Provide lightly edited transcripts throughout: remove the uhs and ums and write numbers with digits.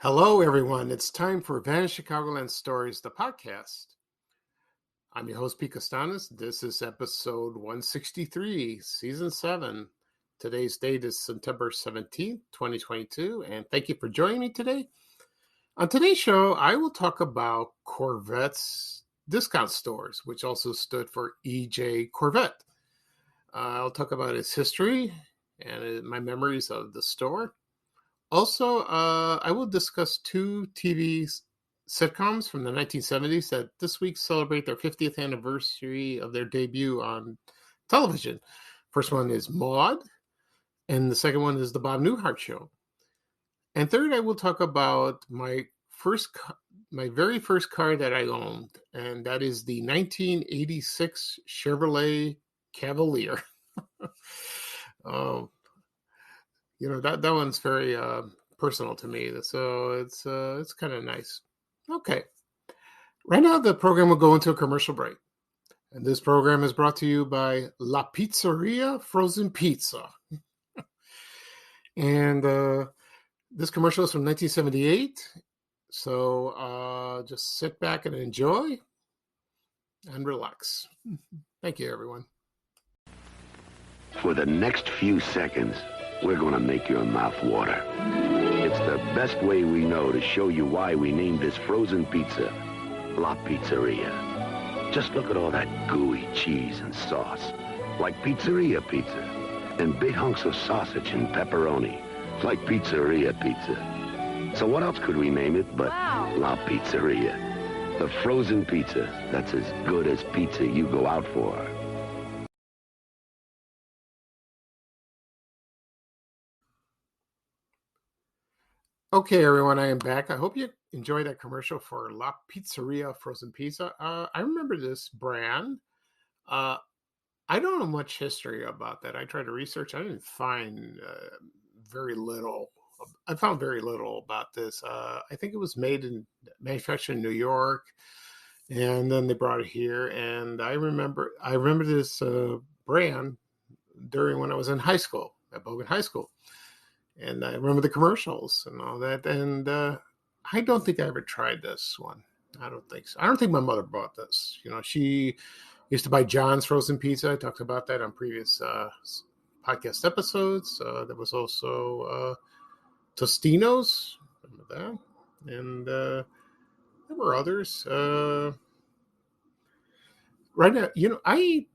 Hello, everyone. It's time for Vanished Chicagoland Stories, the podcast. I'm your host, Pete Costanis. This is episode 163, season 7. Today's date is September 17th, 2022, and thank you for joining me today. On today's show, I will talk about Korvettes discount stores, which also stood for EJ Korvette. I'll talk about its history and my memories of the store. Also, I will discuss two TV sitcoms from the 1970s that this week celebrate their 50th anniversary of their debut on television. First one is Maude, and the second one is The Bob Newhart Show. And third, I will talk about my very first car that I owned, and that is the 1986 Chevrolet Cavalier. That one's very personal to me, so it's kind of nice. Okay, right now the program will go into a commercial break, and this program is brought to you by La Pizzeria Frozen Pizza. And this commercial is from 1978, so just sit back and enjoy and relax. Thank you, everyone. For the next few seconds, we're going to make your mouth water. It's the best way we know to show you why we named this frozen pizza La Pizzeria. Just look at all that gooey cheese and sauce, like pizzeria pizza, and big hunks of sausage and pepperoni, like pizzeria pizza. So what else could we name it but La Pizzeria? The frozen pizza that's as good as pizza you go out for. Okay, everyone, I am back. I hope you enjoyed that commercial for La Pizzeria Frozen Pizza. I remember this brand. I don't know much history about that. I tried to research. I didn't find very little. I found very little about this. I think it was manufactured in New York, and then they brought it here. And I remember this brand during when I was in high school at Bogan High School. And I remember the commercials and all that. And I don't think I ever tried this one. I don't think so. I don't think my mother bought this. She used to buy John's Frozen Pizza. I talked about that on previous podcast episodes. There was also Tostino's. Remember that? And there were others. Right now, I eat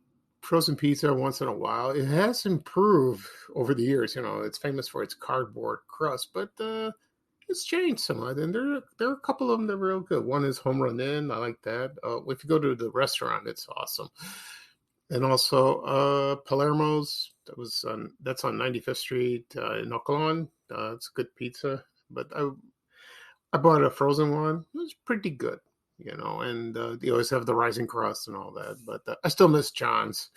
frozen pizza once in a while. It has improved over the years. It's famous for its cardboard crust, but it's changed somewhat. And there are a couple of them that are real good. One is Home Run Inn. I like that. If you go to the restaurant, it's awesome. And also Palermo's. That's on 95th Street in Oakland. It's a good pizza. But I bought a frozen one. It was pretty good. And you always have the rising crust and all that. But I still miss John's.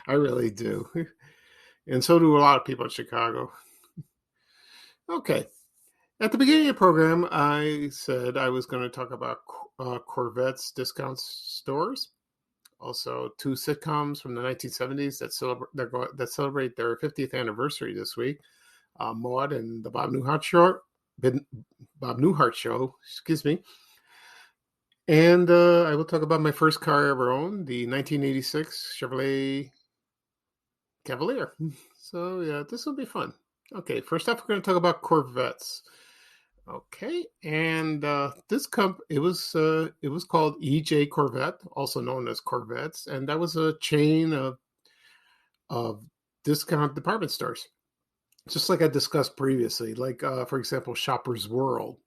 I really do. And so do a lot of people in Chicago. Okay. At the beginning of the program, I said I was going to talk about Korvettes discount stores. Also, two sitcoms from the 1970s that celebrate their 50th anniversary this week. Maude and the Bob Newhart Show, excuse me. And I will talk about my first car I ever owned, the 1986 Chevrolet Cavalier. So yeah, this will be fun. Okay, first off, we're going to talk about Korvettes. Okay, and it was called EJ Korvette, also known as Korvettes, and that was a chain of discount department stores. Just like I discussed previously, like, for example, Shoppers World,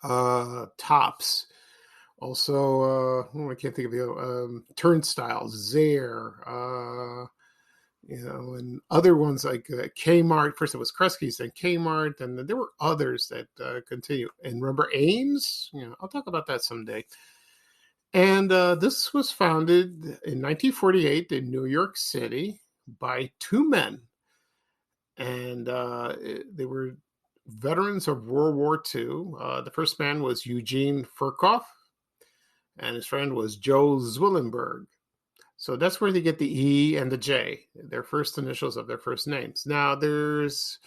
Tops, also, I can't think of the other, Turnstiles, Zare, and other ones like Kmart. First it was Kresge's, then Kmart, and then there were others that continue. And remember Ames? I'll talk about that someday. And this was founded in 1948 in New York City by two men. And they were veterans of World War II. The first man was Eugene Furkoff, and his friend was Joe Zwillenberg. So that's where they get the E and the J, their first initials of their first names. Now, there's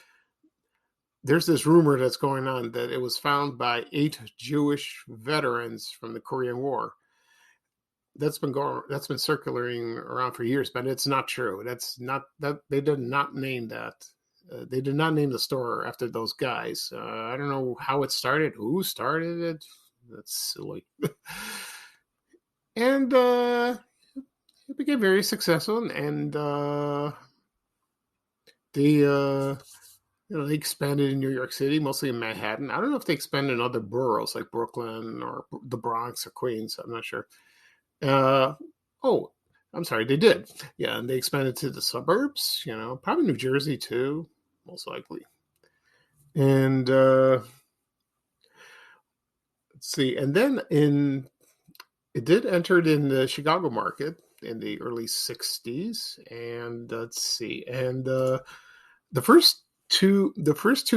there's this rumor that's going on that it was found by 8 Jewish veterans from the Korean War. That's been circulating around for years, but it's not true. They did not name that. They did not name the store after those guys. I don't know how it started, who started it. That's silly. And it became very successful, and they expanded in New York City, mostly in Manhattan. I don't know if they expanded in other boroughs like Brooklyn or the Bronx or Queens. I'm not sure. Oh, I'm sorry, they did. Yeah, and they expanded to the suburbs, probably New Jersey too, most likely. And let's see. And then it did enter in the Chicago market in the early 60s. And let's see. And the first two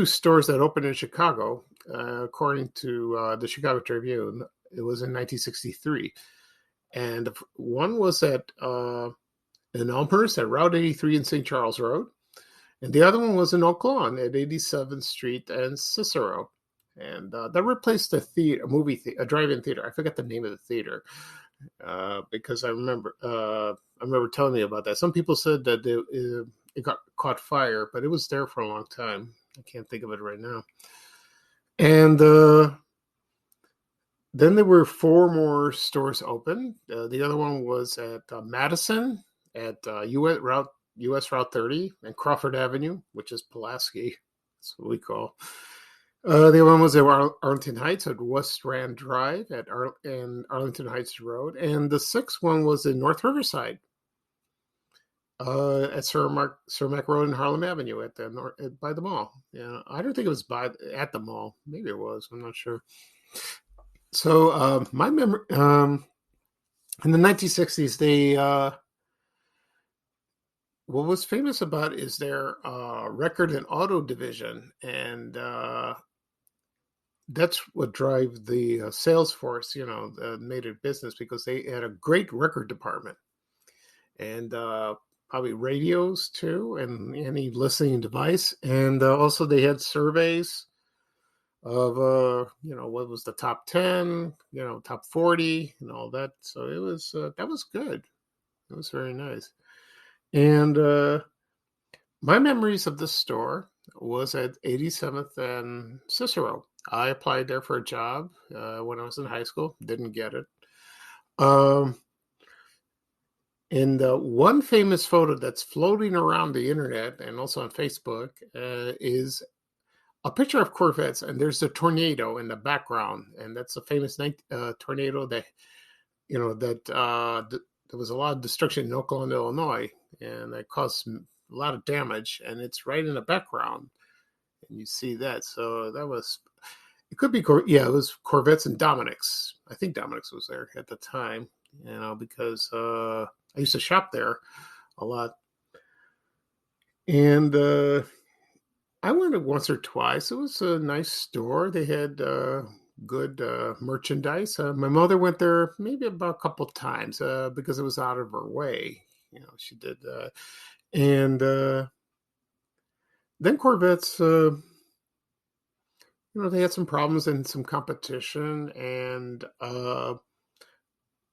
stores that opened in Chicago, according to the Chicago Tribune, it was in 1963. And one was in Elmhurst at Route 83 and St. Charles Road. And the other one was in Oak Lawn at 87th Street and Cicero. And that replaced a drive-in theater. I forgot the name of the theater because I remember telling you about that. Some people said that it got caught fire, but it was there for a long time. I can't think of it right now. And then there were 4 more stores open. The other one was at Madison at US Route 30 and Crawford Avenue, which is Pulaski. That's what we call. The other one was at Arlington Heights at West Rand Drive and Arlington Heights Road. And the 6th one was in North Riverside at Cermak Road and Harlem Avenue by the mall. Yeah, I don't think it was at the mall. Maybe it was. I'm not sure. So my memory in the 1960s, they what was famous about is their record and auto division, and that's what drive the sales force. Made it business because they had a great record department, and probably radios too, and any listening device, and also they had surveys of what was the top 10, top 40 and all that. So it was that was good. It was very nice. And my memories of this store was at 87th and Cicero. I applied there for a job when I was in high school. Didn't get it. And one famous photo that's floating around the internet and also on Facebook is a picture of Korvettes, and there's a tornado in the background, and that's a famous tornado that there was a lot of destruction in Oakland, Illinois, and that caused a lot of damage, and it's right in the background, and you see that. So it could be, it was Korvettes and Dominic's. I think Dominic's was there at the time, because I used to shop there a lot, and I went once or twice. It was a nice store. They had good merchandise. My mother went there maybe about a couple times because it was out of her way. She did. And then Korvettes, they had some problems and some competition. And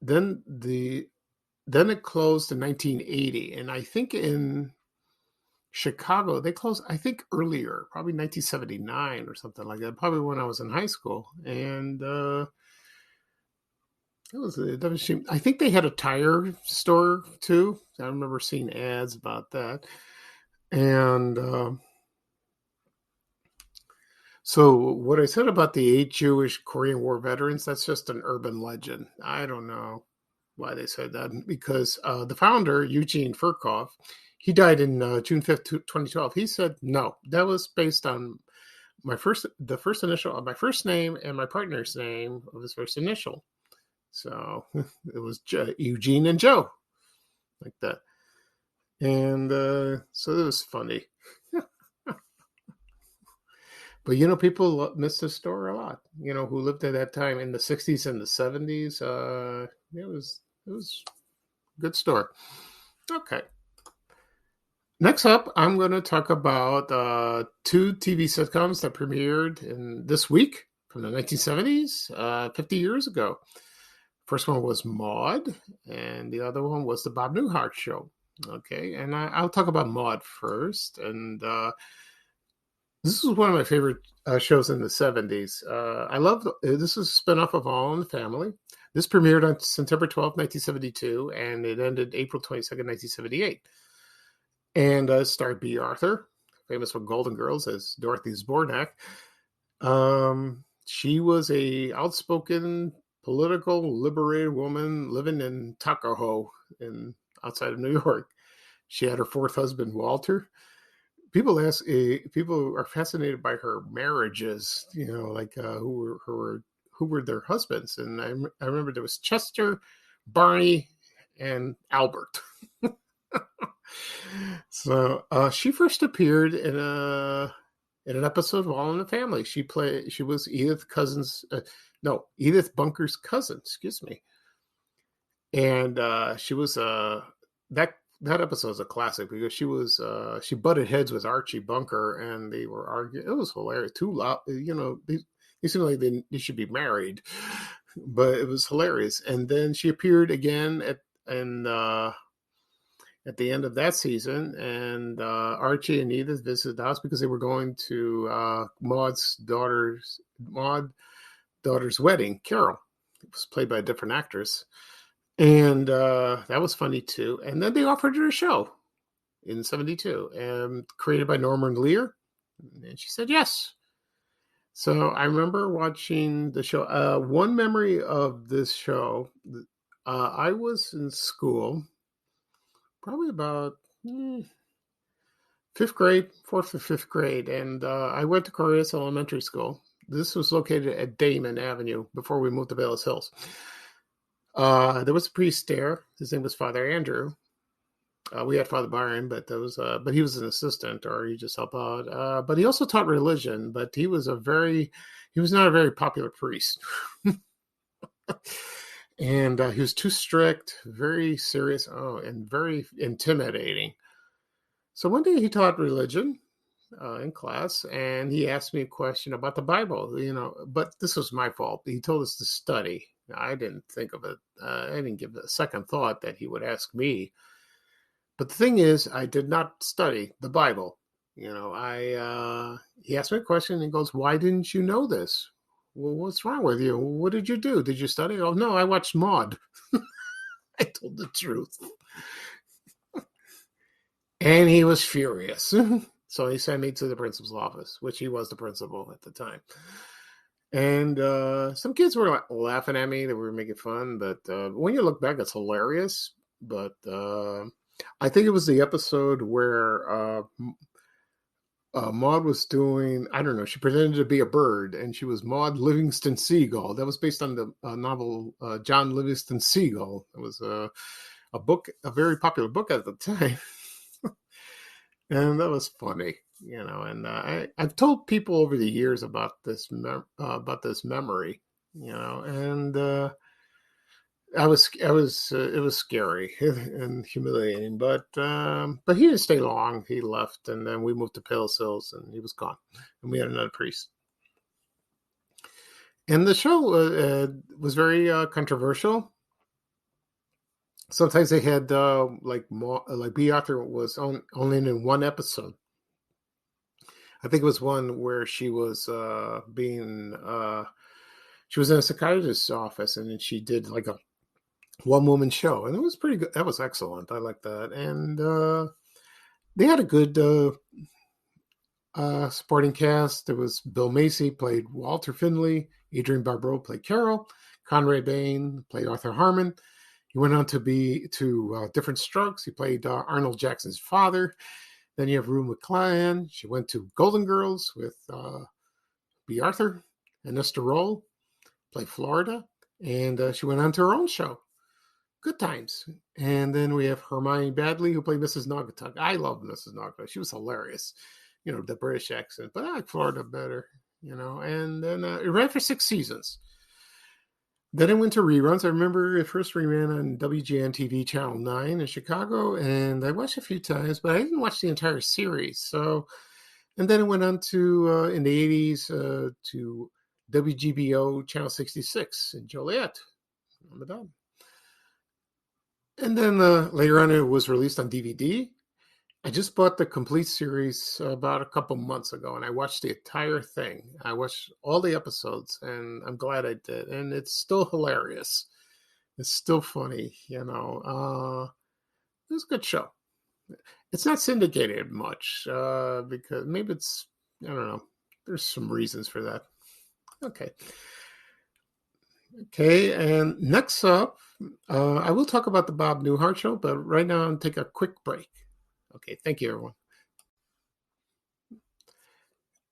then it closed in 1980. And I think in Chicago, they closed, I think, earlier, probably 1979 or something like that, probably when I was in high school. And I think they had a tire store too. I remember seeing ads about that. And so what I said about the 8 Jewish Korean War veterans, that's just an urban legend. I don't know why they said that, because the founder, Eugene Furkoff, he died in June 5th, 2012. He said, no, that was based on the first initial of my first name and my partner's name of his first initial. So it was Eugene and Joe, like that. And so it was funny. But, people miss the store a lot, who lived at that time in the 60s and the 70s. It was a good store. Okay. Next up, I'm going to talk about two TV sitcoms that premiered in this week from the 1970s, 50 years ago. First one was Maude, and the other one was the Bob Newhart Show. Okay, and I'll talk about Maude first. And this was one of my favorite shows in the 70s. I love this is a spinoff of All in the Family. This premiered on September 12th, 1972, and it ended April 22nd, 1978. And starred B. Arthur, famous for Golden Girls, as Dorothy Zbornak. She was a outspoken, political, liberated woman living in Tuckahoe, outside of New York. She had her fourth husband, Walter. People are fascinated by her marriages. Like who were their husbands. And I remember there was Chester, Barney, and Albert. So she first appeared in an episode of All in the Family. She was Edith Bunker's cousin. Excuse me. And she was that episode is a classic because she butted heads with Archie Bunker, and they were arguing. It was hilarious. Too loud. They seemed like they should be married, but it was hilarious. And then she appeared again at the end of that season, and Archie and Edith visited the house because they were going to Maude's daughter's wedding. Carol. It was played by a different actress, and that was funny too. And then they offered her a show in '72, and created by Norman Lear, and she said yes. So I remember watching the show. One memory of this show, I was in school. Probably about fourth or fifth grade. And I went to Korvettes Elementary School. This was located at Damon Avenue before we moved to Bellis Hills. There was a priest there. His name was Father Andrew. We had Father Byron, but he was an assistant, or he just helped out. But he also taught religion, but he was not a very popular priest. And he was too strict, very serious, and very intimidating. So one day he taught religion in class, and he asked me a question about the Bible, but this was my fault. He told us to study. I didn't think of it. I didn't give it a second thought that he would ask me. But the thing is, I did not study the Bible. He asked me a question, and he goes, "Why didn't you know this? Well, what's wrong with you? What did you do? Did you study?" "Oh, no, I watched Maude." I told the truth. And he was furious. So he sent me to the principal's office, which he was the principal at the time. And some kids were laughing at me. They were making fun. But when you look back, it's hilarious. But I think it was the episode where Maude was doing, I don't know, she pretended to be a bird, and she was Maude Livingston Seagull. That was based on the novel John Livingston Seagull. It was a very popular book at the time. And that was funny, and I've told people over the years about this memory, and it was scary and humiliating, but he didn't stay long. He left, and then we moved to Bellis Hills, and he was gone, and we had another priest. And the show was very controversial. Sometimes they had like B. Arthur was only in one episode. I think it was one where she was she was in a psychiatrist's office, and then she did like a one-woman show, and it was pretty good. That was excellent. I liked that. And they had a good supporting cast. There was Bill Macy, played Walter Finley. Adrienne Barbeau played Carol. Conrad Bain played Arthur Harmon. He went on to be Different Strokes. He played Arnold Jackson's father. Then you have Rue McClanahan. She went to Golden Girls with B. Arthur and Esther Roll, played Florida. And she went on to her own show, Good Times. And then we have Hermione Badley, who played Mrs. Naugatuck. I love Mrs. Naugatuck. She was hilarious. The British accent. But I like Florida better, And then it ran for 6 seasons. Then it went to reruns. I remember it first reran on WGN TV Channel 9 in Chicago, and I watched it a few times, but I didn't watch the entire series. So, and then it went on to, in the 80s, to WGBO Channel 66 in Joliet on the Dome. And then later on, it was released on DVD. I just bought the complete series about a couple months ago, and I watched the entire thing. I watched all the episodes, and I'm glad I did. And it's still hilarious. It's still funny, you know. It was a good show. It's not syndicated much because maybe it's, I don't know. There's some reasons for that. Okay. Okay, and next up, I will talk about the Bob Newhart show, but right now I'm take a quick break. Okay, thank you, everyone.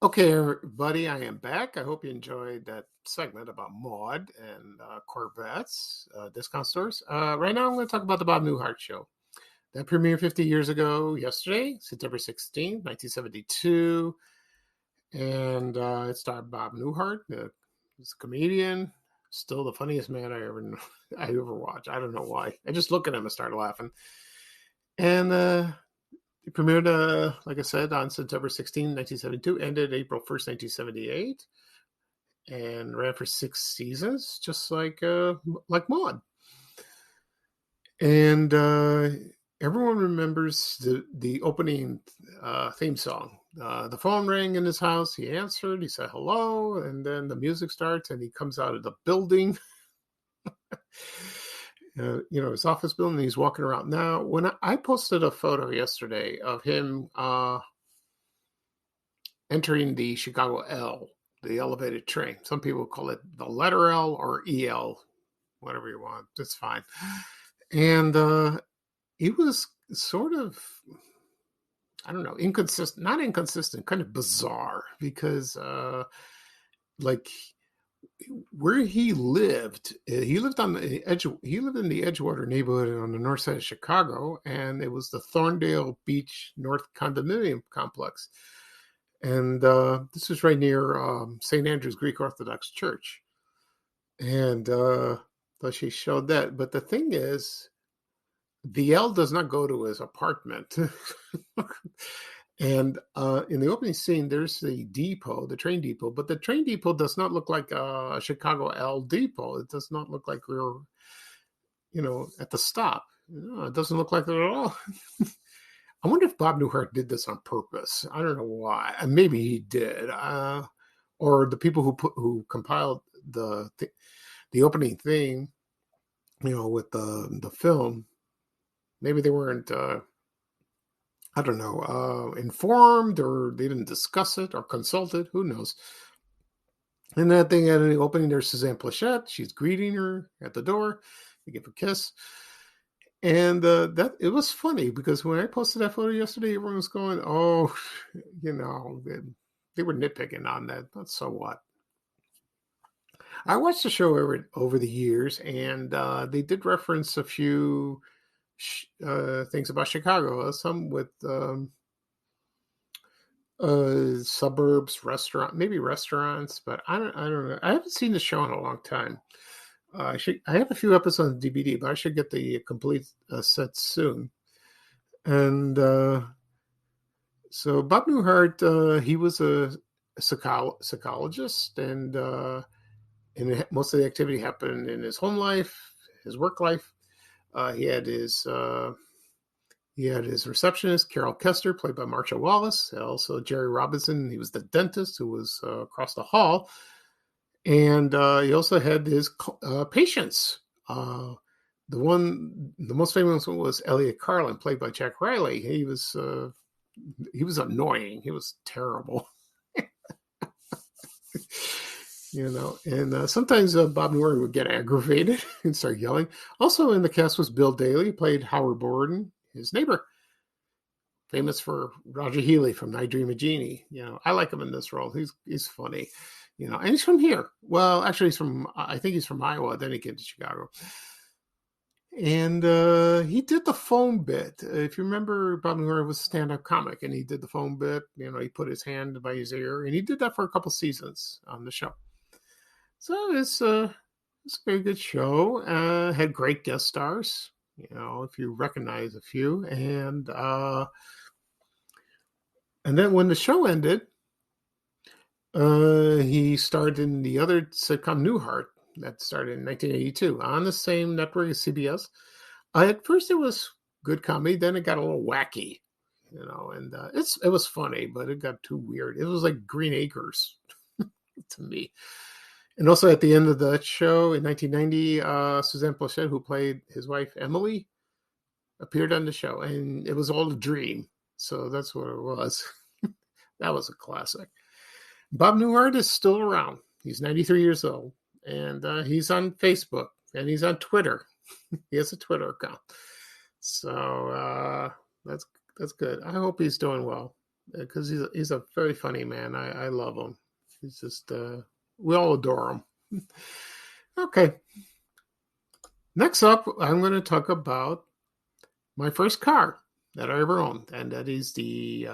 Okay, everybody, I am back. I hope you enjoyed that segment about Maude and Korvettes, discount stores. Right now, I'm going to talk about the Bob Newhart show. That premiered 50 years ago yesterday, September 16th, 1972. And it starred Bob Newhart, he's a comedian, still the funniest man I ever watched. I don't know why. I just look at him and start laughing. And it premiered, like I said, on September 16, 1972, ended April 1st, 1978, and ran for 6 seasons, just like Maude. And everyone remembers the opening theme song. The phone rang in his house. He answered. He said hello, and then the music starts, and he comes out of the building. His office building. He's walking around. Now, when I posted a photo yesterday of him entering the Chicago L, the elevated train. Some people call it the letter L or EL, whatever you want. It's fine. And he was sort of, I don't know, inconsistent, not inconsistent, kind of bizarre because where he lived on the edge. He lived in the Edgewater neighborhood on the north side of Chicago, and it was the Thorndale Beach North Condominium Complex. And this was right near St. Andrew's Greek Orthodox Church. And so she showed that. But the thing is, the L does not go to his apartment. And in the opening scene, there's the depot, the train depot, but the train depot does not look like a Chicago L depot. It does not look like we're, at the stop. It doesn't look like it at all. I wonder if Bob Newhart did this on purpose. I don't know why. Maybe he did. Or the people who compiled the opening theme, with the film, maybe they weren't, I don't know, informed, or they didn't discuss it or consult it. Who knows? And that thing at the opening, there's Suzanne Plachette. She's greeting her at the door. They give a kiss. And that it was funny because when I posted that photo yesterday, everyone was going, "Oh, they were nitpicking on that." But so what? I watched the show over the years, and they did reference a few things about Chicago. Some with suburbs, maybe restaurants, but I don't know. I haven't seen the show in a long time. I have a few episodes on DVD, but I should get the complete set soon. And so Bob Newhart, he was a psychologist, and most of the activity happened in his home life, his work life. He had his receptionist, Carol Kester, played by Marsha Wallace. Also, Jerry Robinson. He was the dentist who was across the hall. And he also had his patients. The most famous one was Elliot Carlin, played by Jack Riley. He was annoying. He was terrible. And sometimes Bob Newhart would get aggravated and start yelling. Also in the cast was Bill Daly, played Howard Borden, his neighbor, famous for Roger Healy from I Dream of Jeannie. I like him in this role. He's funny. And he's from here. Well, actually, I think he's from Iowa. Then he came to Chicago. And he did the phone bit. If you remember, Bob Newhart was a stand-up comic, and he did the phone bit. He put his hand by his ear, and he did that for a couple seasons on the show. So it's It's a very good show. Had great guest stars, if you recognize a few. And then when the show ended, he starred in the other sitcom Newhart that started in 1982 on the same network as CBS. At first, it was good comedy. Then it got a little wacky, and it was funny, but it got too weird. It was like Green Acres to me. And also at the end of that show in 1990, Suzanne Plachette, who played his wife Emily, appeared on the show, and it was all a dream. So that's what it was. That was a classic. Bob Newhart is still around. He's 93 years old, and he's on Facebook, and he's on Twitter. He has a Twitter account. So that's good. I hope he's doing well, because he's a very funny man. I love him. He's just we all adore him. Okay. Next up, I'm going to talk about my first car that I ever owned, and that is the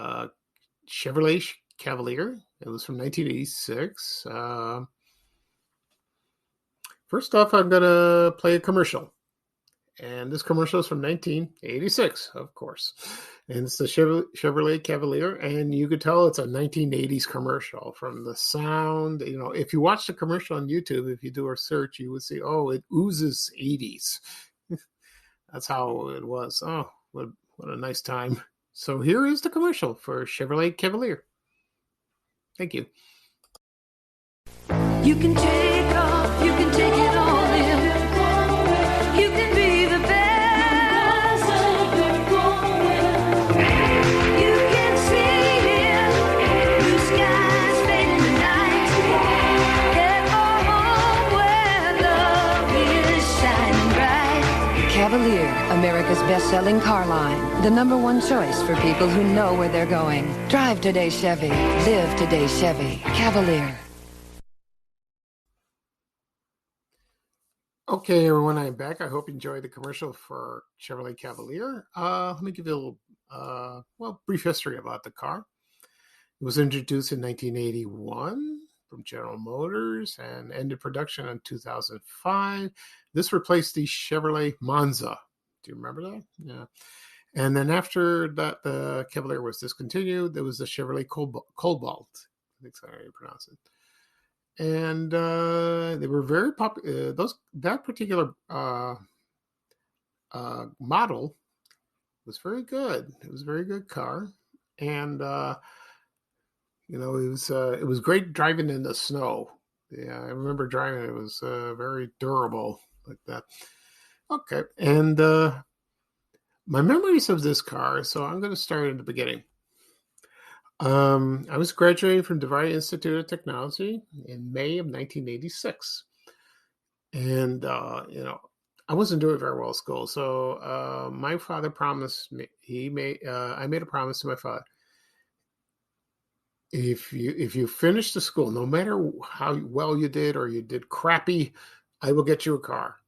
Chevrolet Cavalier. It was from 1986. First off, I'm going to play a commercial. And this commercial is from 1986, of course. And it's the Chevrolet Cavalier. And you could tell it's a 1980s commercial from the sound. If you watch the commercial on YouTube, if you do a search, you would see, it oozes 80s. That's how it was. Oh, what a nice time. So here is the commercial for Chevrolet Cavalier. Thank you. You can take off, you can take it all in. You can be the best. You can see it. Blue skies fading tonight. Get home where love is shining bright. Cavalier, America's best-selling car line. The #1 choice for people who know where they're going. Drive today Chevy. Live today Chevy. Cavalier. Okay, everyone, I'm back. I hope you enjoyed the commercial for Chevrolet Cavalier. Let me give you a little, brief history about the car. It was introduced in 1981 from General Motors and ended production in 2005. This replaced the Chevrolet Monza. Do you remember that? Yeah. And then after that, the Cavalier was discontinued. There was the Chevrolet Cobalt. I think that's how you pronounce it. And they were very popular. That particular model was very good. It was a very good car, and it was great driving in the snow. Yeah, I remember driving it. It was very durable like that. Okay, and my memories of this car. So I'm going to start at the beginning. I was graduating from DeVry Institute of Technology in May of 1986. And, I wasn't doing very well at school. So my father promised me, I made a promise to my father. If you finish the school, no matter how well you did or you did crappy, I will get you a car.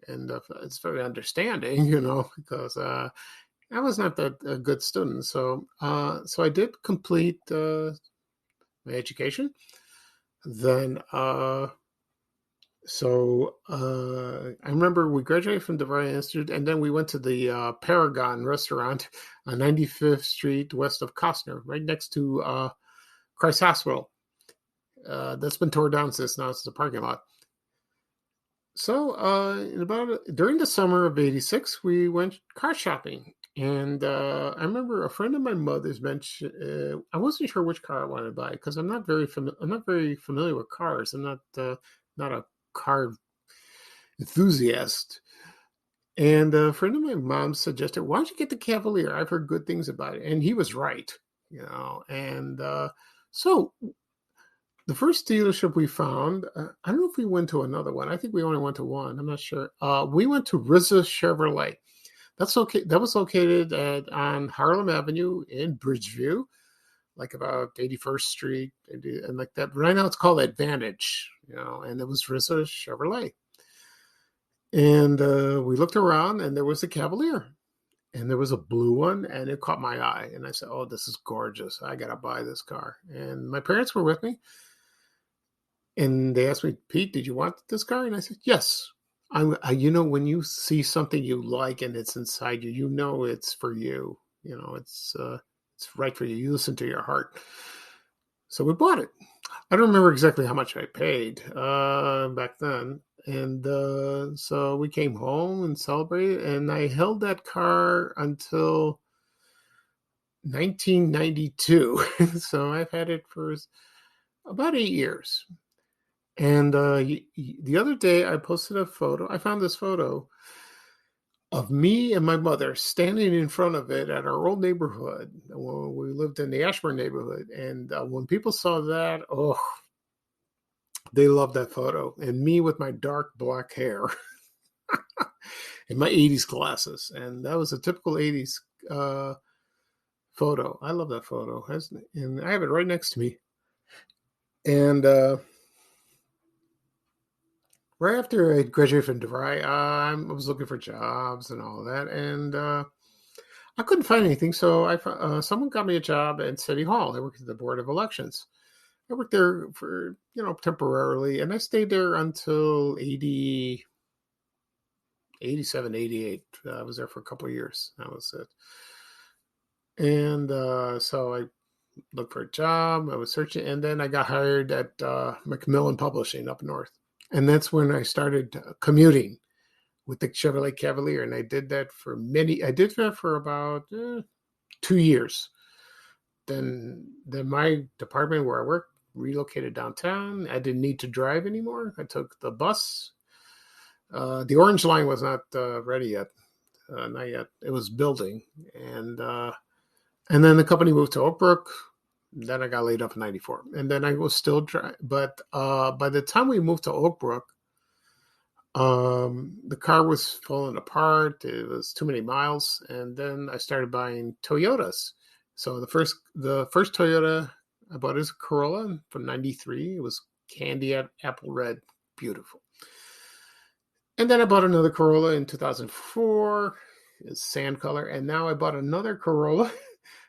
And it's very understanding, because I was not that a good student, so I did complete my education. Then, I remember we graduated from DeVry Institute, and then we went to the Paragon restaurant on 95th Street, west of Costner, right next to Christ Hospital. That's been torn down since now it's a parking lot. So, during the summer of '86, we went car shopping. And I remember a friend of my mother's mentioned. I wasn't sure which car I wanted to buy because I'm not very familiar with cars. I'm not a car enthusiast. And a friend of my mom suggested, "Why don't you get the Cavalier? I've heard good things about it." And he was right, And so the first dealership we found, I don't know if we went to another one. I think we only went to one. I'm not sure. We went to RZA Chevrolet. That's okay. That was located on Harlem Avenue in Bridgeview, like about 81st Street, and like that. Right now, it's called Advantage, and it was RZA Chevrolet. And we looked around, and there was a Cavalier, and there was a blue one, and it caught my eye. And I said, "Oh, this is gorgeous! I gotta buy this car." And my parents were with me. And they asked me, Pete, did you want this car? And I said, yes. When you see something you like and it's inside you, you know it's for you. It's right for you. You listen to your heart. So we bought it. I don't remember exactly how much I paid back then. And so we came home and celebrated. And I held that car until 1992. So I've had it for about 8 years. And the other day I posted a photo. I found this photo of me and my mother standing in front of it at our old neighborhood. We lived in the Ashburn neighborhood. And when people saw that, they loved that photo. And me with my dark black hair and my 80s glasses. And that was a typical 80s photo. I love that photo. And I have it right next to me. And right after I graduated from DeVry, I was looking for jobs and all that, and I couldn't find anything. So someone got me a job at City Hall. I worked at the Board of Elections. I worked there for, temporarily, and I stayed there until 80, 87, 88. I was there for a couple of years. That was it. And so I looked for a job. I was searching, and then I got hired at Macmillan Publishing up north. And that's when I started commuting with the Chevrolet Cavalier. And I did that for about 2 years. Then my department where I worked relocated downtown. I didn't need to drive anymore. I took the bus. The Orange Line was not ready yet. Not yet. It was building. And then the company moved to Oak Brook. Then I got laid off in 94. And then I was still driving. But by the time we moved to Oak Brook, the car was falling apart. It was too many miles. And then I started buying Toyotas. So the first Toyota I bought is a Corolla from 93. It was candy apple red. Beautiful. And then I bought another Corolla in 2004. It's sand color. And now I bought another Corolla.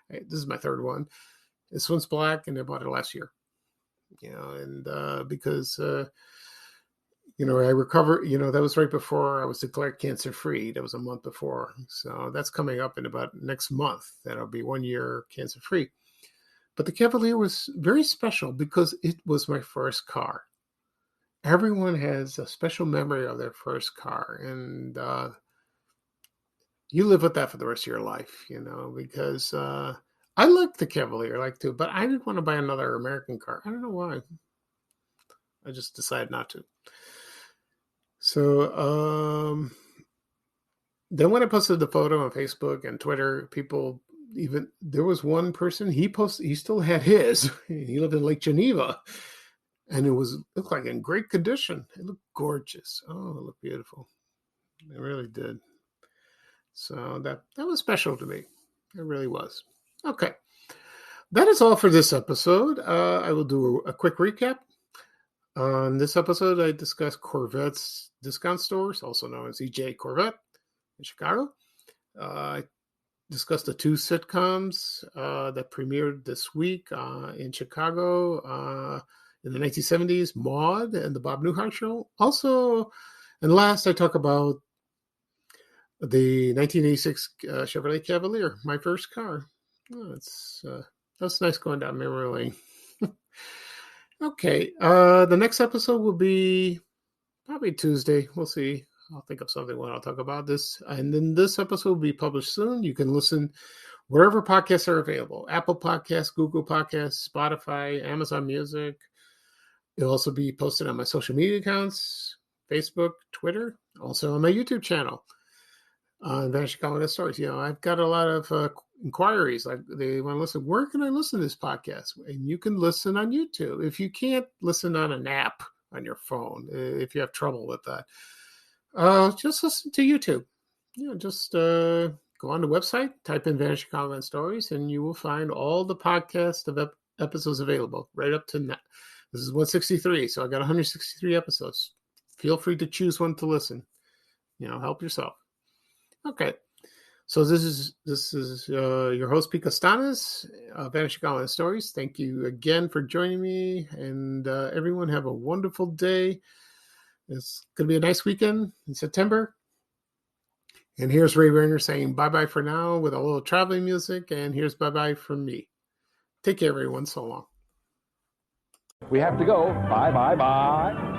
This is my third one. This one's black, and I bought it last year. And because, I recovered, that was right before I was declared cancer-free. That was a month before. So that's coming up in about next month. That'll be 1 year cancer-free. But the Cavalier was very special because it was my first car. Everyone has a special memory of their first car. And you live with that for the rest of your life, because I liked the Cavalier, too, but I didn't want to buy another American car. I don't know why. I just decided not to. So then when I posted the photo on Facebook and Twitter, there was one person, he still had his. He lived in Lake Geneva, and it looked like in great condition. It looked gorgeous. Oh, it looked beautiful. It really did. So that was special to me. It really was. Okay. That is all for this episode. I will do a quick recap. On this episode, I discussed Korvettes discount stores, also known as EJ Korvette in Chicago. I discussed the 2 sitcoms that premiered this week in Chicago in the 1970s, Maude and the Bob Newhart Show. Also, and last, I talk about the 1986 Chevrolet Cavalier, my first car. Oh, that's nice going down memory lane. Okay, the next episode will be probably Tuesday. We'll see. I'll think of something when I'll talk about this. And then this episode will be published soon. You can listen wherever podcasts are available. Apple Podcasts, Google Podcasts, Spotify, Amazon Music. It'll also be posted on my social media accounts, Facebook, Twitter, also on my YouTube channel. Vanishing Colorado Stories. I've got a lot of inquiries. They want to listen. Where can I listen to this podcast? And you can listen on YouTube. If you can't listen on an app on your phone, if you have trouble with that, just listen to YouTube. Just go on the website, type in Vanishing Colorado Stories, and you will find all the podcast of episodes available right up to now. This is 163, so I got 163 episodes. Feel free to choose one to listen. Help yourself. Okay. So this is your host, Pete Costanas, Vanishing Island Stories. Thank you again for joining me, and everyone have a wonderful day. It's going to be a nice weekend in September. And here's Ray Werner saying bye-bye for now with a little traveling music, and here's bye-bye from me. Take care, everyone. So long. We have to go. Bye, bye, bye.